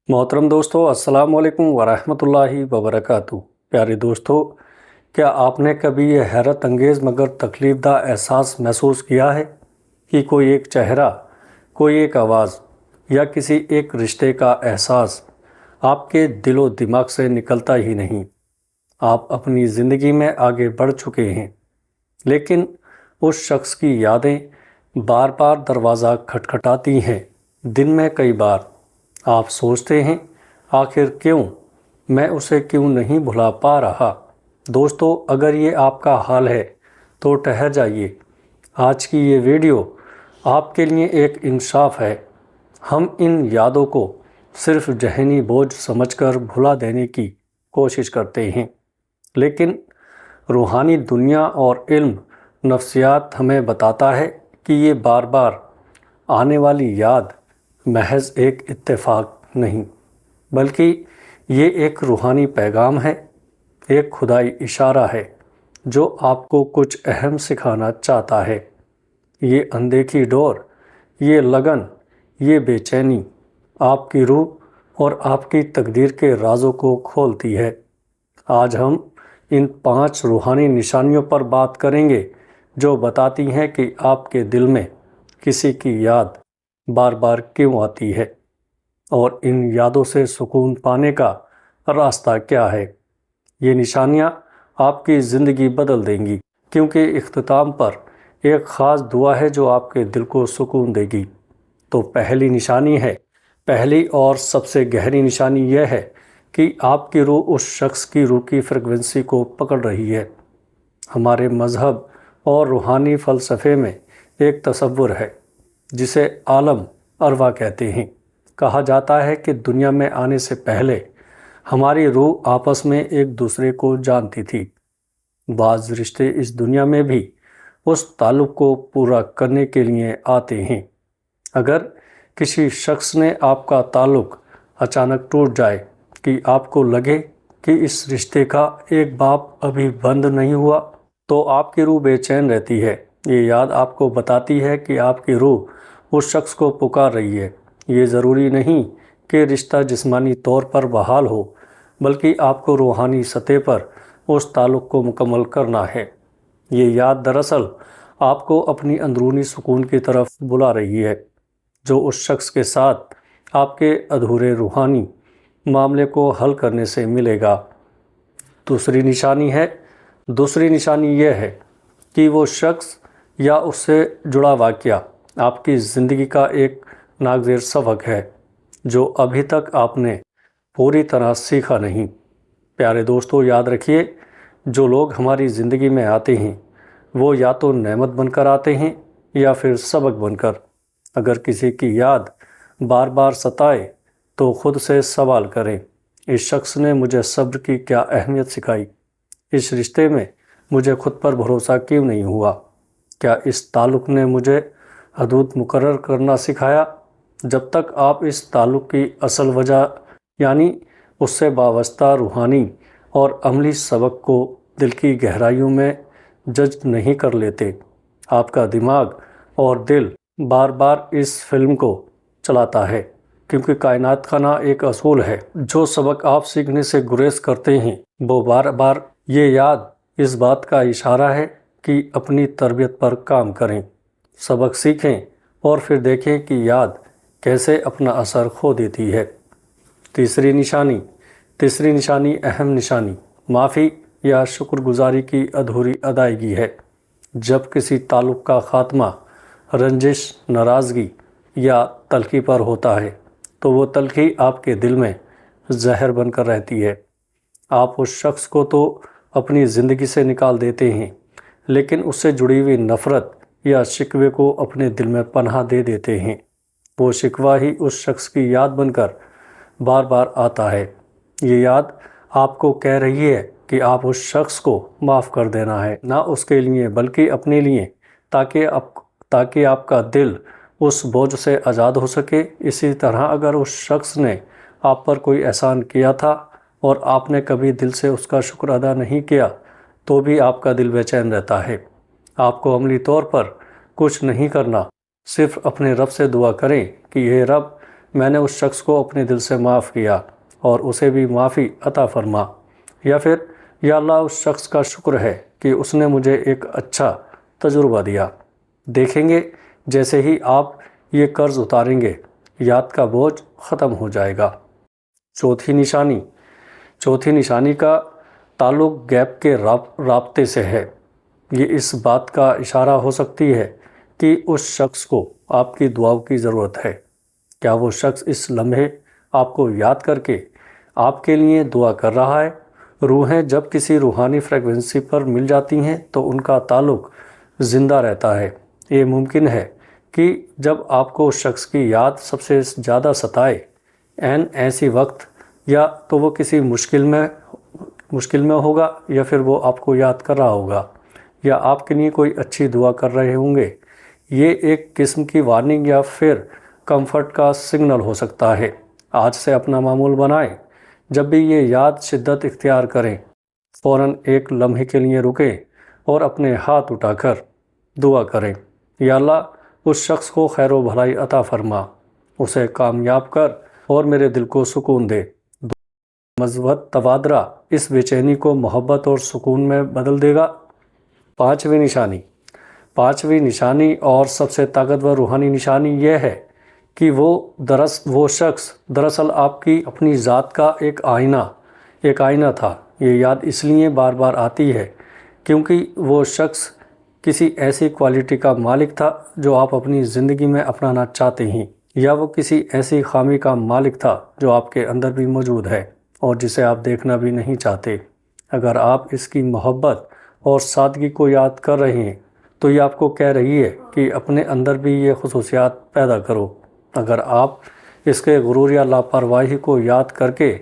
मोहतरम दोस्तों, अस्सलाम वालेकुम वरहमतुल्लाहि वबरकातुहू। प्यारे दोस्तों, क्या आपने कभी ये हैरत अंगेज़ मगर तकलीफ़दा एहसास महसूस किया है कि कोई एक चेहरा, कोई एक आवाज़ या किसी एक रिश्ते का एहसास आपके दिलो दिमाग से निकलता ही नहीं। आप अपनी ज़िंदगी में आगे बढ़ चुके हैं, लेकिन उस शख्स की यादें बार बार दरवाज़ा खटखटाती हैं। दिन में कई बार आप सोचते हैं, आखिर क्यों, मैं उसे क्यों नहीं भुला पा रहा। दोस्तों, अगर ये आपका हाल है तो ठहर जाइए। आज की ये वीडियो आपके लिए एक इंसाफ है। हम इन यादों को सिर्फ ज़हनी बोझ समझकर भुला देने की कोशिश करते हैं, लेकिन रूहानी दुनिया और इल्म नफ्सियात हमें बताता है कि ये बार बार आने वाली याद महज एक इत्तेफाक नहीं, बल्कि ये एक रूहानी पैगाम है, एक खुदाई इशारा है जो आपको कुछ अहम सिखाना चाहता है। ये अनदेखी डोर, ये लगन, ये बेचैनी आपकी रूह और आपकी तकदीर के राज़ों को खोलती है। आज हम इन 5 रूहानी निशानियों पर बात करेंगे जो बताती हैं कि आपके दिल में किसी की याद बार बार क्यों आती है और इन यादों से सुकून पाने का रास्ता क्या है। ये निशानियाँ आपकी ज़िंदगी बदल देंगी, क्योंकि इख्तिताम पर एक ख़ास दुआ है जो आपके दिल को सुकून देगी। तो पहली और सबसे गहरी निशानी यह है कि आपकी रूह उस शख्स की रूह की फ्रिक्वेंसी को पकड़ रही है। हमारे मज़हब और रूहानी फ़लसफ़े में एक तसव्वुर है जिसे आलम अरवा कहते हैं। कहा जाता है कि दुनिया में आने से पहले हमारी रूह आपस में एक दूसरे को जानती थी। बाज़ रिश्ते इस दुनिया में भी उस ताल्लुक़ को पूरा करने के लिए आते हैं। अगर किसी शख्स ने आपका ताल्लुक़ अचानक टूट जाए कि आपको लगे कि इस रिश्ते का एक बाब अभी बंद नहीं हुआ, तो आपकी रूह बेचैन रहती है। ये याद आपको बताती है कि आपकी रूह उस शख्स को पुकार रही है। ये ज़रूरी नहीं कि रिश्ता जिस्मानी तौर पर बहाल हो, बल्कि आपको रूहानी सतह पर उस ताल्लुक़ को मुकम्मल करना है। ये याद दरअसल आपको अपनी अंदरूनी सुकून की तरफ बुला रही है, जो उस शख्स के साथ आपके अधूरे रूहानी मामले को हल करने से मिलेगा। दूसरी निशानी यह है कि वो शख्स या उससे जुड़ा वाक़या आपकी ज़िंदगी का एक नागज़िर सबक है जो अभी तक आपने पूरी तरह सीखा नहीं। प्यारे दोस्तों, याद रखिए, जो लोग हमारी ज़िंदगी में आते हैं वो या तो नेमत बनकर आते हैं या फिर सबक बनकर। अगर किसी की याद बार बार सताए तो ख़ुद से सवाल करें, इस शख्स ने मुझे सब्र की क्या अहमियत सिखाई? इस रिश्ते में मुझे खुद पर भरोसा क्यों नहीं हुआ? क्या इस ताल्लुक़ ने मुझे हदूद मुकर्रर करना सिखाया? जब तक आप इस ताल्लुक़ की असल वजह यानी उससे वाबस्ता रूहानी और अमली सबक को दिल की गहराइयों में जज नहीं कर लेते, आपका दिमाग और दिल बार बार इस फिल्म को चलाता है। क्योंकि कायनात का ना एक असूल है, जो सबक आप सीखने से गुरेज करते हैं वो बार बार ये याद इस बात का इशारा है कि अपनी तरबियत पर काम करें। सबक सीखें और फिर देखें कि याद कैसे अपना असर खो देती है। तीसरी निशानी अहम निशानी माफ़ी या शुक्रगुजारी की अधूरी अदायगी है। जब किसी ताल्लुक़ का ख़ात्मा रंजिश, नाराज़गी या तलख़ी पर होता है तो वो तलख़ी आपके दिल में जहर बनकर रहती है। आप उस शख्स को तो अपनी ज़िंदगी से निकाल देते हैं, लेकिन उससे जुड़ी हुई नफ़रत या शिकवे को अपने दिल में पनाह दे देते हैं। वो शिकवा ही उस शख्स की याद बनकर बार बार आता है। ये याद आपको कह रही है कि आप उस शख्स को माफ़ कर देना है, ना उसके लिए बल्कि अपने लिए, ताकि आपका दिल उस बोझ से आज़ाद हो सके। इसी तरह अगर उस शख्स ने आप पर कोई एहसान किया था और आपने कभी दिल से उसका शुक्र अदा नहीं किया, तो भी आपका दिल बेचैन रहता है। आपको अमली तौर पर कुछ नहीं करना, सिर्फ अपने रब से दुआ करें कि ये रब, میں نے اس شخص کو اپنے دل سے معاف کیا اور اسے بھی معافی عطا فرما، یا پھر یا اللہ اس شخص کا شکر ہے کہ اس نے مجھے ایک اچھا تجربہ دیا۔ دیکھیں گے جیسے ہی آپ یہ قرض اتاریں گے یاد کا بوجھ ختم ہو جائے گا۔ چوتھی نشانی کا تعلق گیپ کے رابطے سے ہے۔ یہ اس بات کا اشارہ ہو سکتی ہے کہ اس شخص کو آپ کی دعاؤں کی ضرورت ہے۔ کیا وہ شخص اس لمحے آپ کو یاد کر کے آپ کے لیے دعا کر رہا ہے؟ روحیں جب کسی روحانی فریکوینسی پر مل جاتی ہیں تو ان کا تعلق زندہ رہتا ہے۔ یہ ممکن ہے کہ جب آپ کو اس شخص کی یاد سب سے زیادہ ستائے، ایسی وقت یا تو وہ کسی مشکل میں ہوگا، یا پھر وہ آپ کو یاد کر رہا ہوگا، یا آپ کے لیے کوئی اچھی دعا کر رہے ہوں گے۔ یہ ایک قسم کی وارننگ یا پھر کمفرٹ کا سگنل ہو سکتا ہے۔ آج سے اپنا معمول بنائیں، جب بھی یہ یاد شدت اختیار کریں فوراً ایک لمحے کے لیے رکیں اور اپنے ہاتھ اٹھا کر دعا کریں، یا اللہ اس شخص کو خیر و بھلائی عطا فرما، اسے کامیاب کر اور میرے دل کو سکون دے۔ مثبت تبادلہ اس بے چینی کو محبت اور سکون میں بدل دے گا۔ پانچویں نشانی اور سب سے طاقتور روحانی نشانی یہ ہے کہ وہ شخص دراصل آپ کی اپنی ذات کا ایک آئینہ تھا۔ یہ یاد اس لیے بار بار آتی ہے کیونکہ وہ شخص کسی ایسی کوالٹی کا مالک تھا جو آپ اپنی زندگی میں اپنانا چاہتے ہیں، یا وہ کسی ایسی خامی کا مالک تھا جو آپ کے اندر بھی موجود ہے اور جسے آپ دیکھنا بھی نہیں چاہتے۔ اگر آپ اس کی محبت اور سادگی کو یاد کر رہے ہیں تو یہ آپ کو کہہ رہی ہے کہ اپنے اندر بھی یہ خصوصیات پیدا کرو۔ اگر آپ اس کے غرور یا لاپرواہی کو یاد کر کے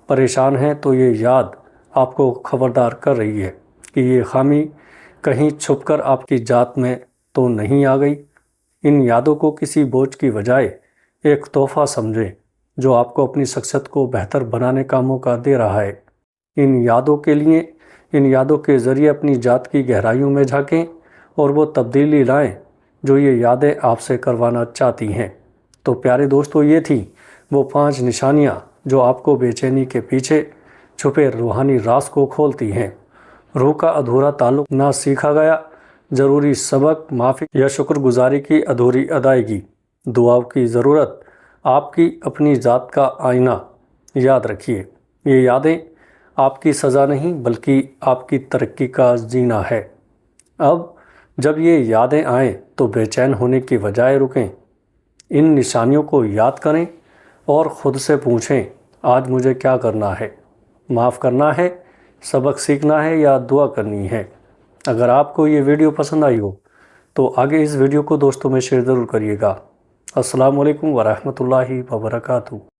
پریشان ہیں تو یہ یاد آپ کو خبردار کر رہی ہے کہ یہ خامی کہیں چھپ کر آپ کی ذات میں تو نہیں آ گئی۔ ان یادوں کو کسی بوجھ کی بجائے ایک تحفہ سمجھیں جو آپ کو اپنی شخصیت کو بہتر بنانے کا موقع دے رہا ہے۔ ان یادوں کے ذریعے اپنی ذات کی گہرائیوں میں جھانکیں اور وہ تبدیلی لائیں جو یہ یادیں آپ سے کروانا چاہتی ہیں۔ تو پیارے دوستو، یہ تھی وہ 5 نشانیاں جو آپ کو بے چینی کے پیچھے چھپے روحانی راز کو کھولتی ہیں۔ روح کا ادھورا تعلق نہ سیکھا گیا، ضروری سبق، معافی یا شکر گزاری کی ادھوری ادائیگی، دعاؤں کی ضرورت، آپ کی اپنی ذات کا آئینہ۔ یاد رکھیے، یہ یادیں آپ کی سزا نہیں بلکہ آپ کی ترقی کا زینہ ہے۔ اب جب یہ یادیں آئیں تو بے چین ہونے کی بجائے رکیں، ان نشانیوں کو یاد کریں اور خود سے پوچھیں، آج مجھے کیا کرنا ہے؟ معاف کرنا ہے، سبق سیکھنا ہے، یا دعا کرنی ہے؟ اگر آپ کو یہ ویڈیو پسند آئی ہو تو آگے اس ویڈیو کو دوستوں میں شیئر ضرور کریے گا۔ السلام علیکم ورحمۃ اللہ وبرکاتہ۔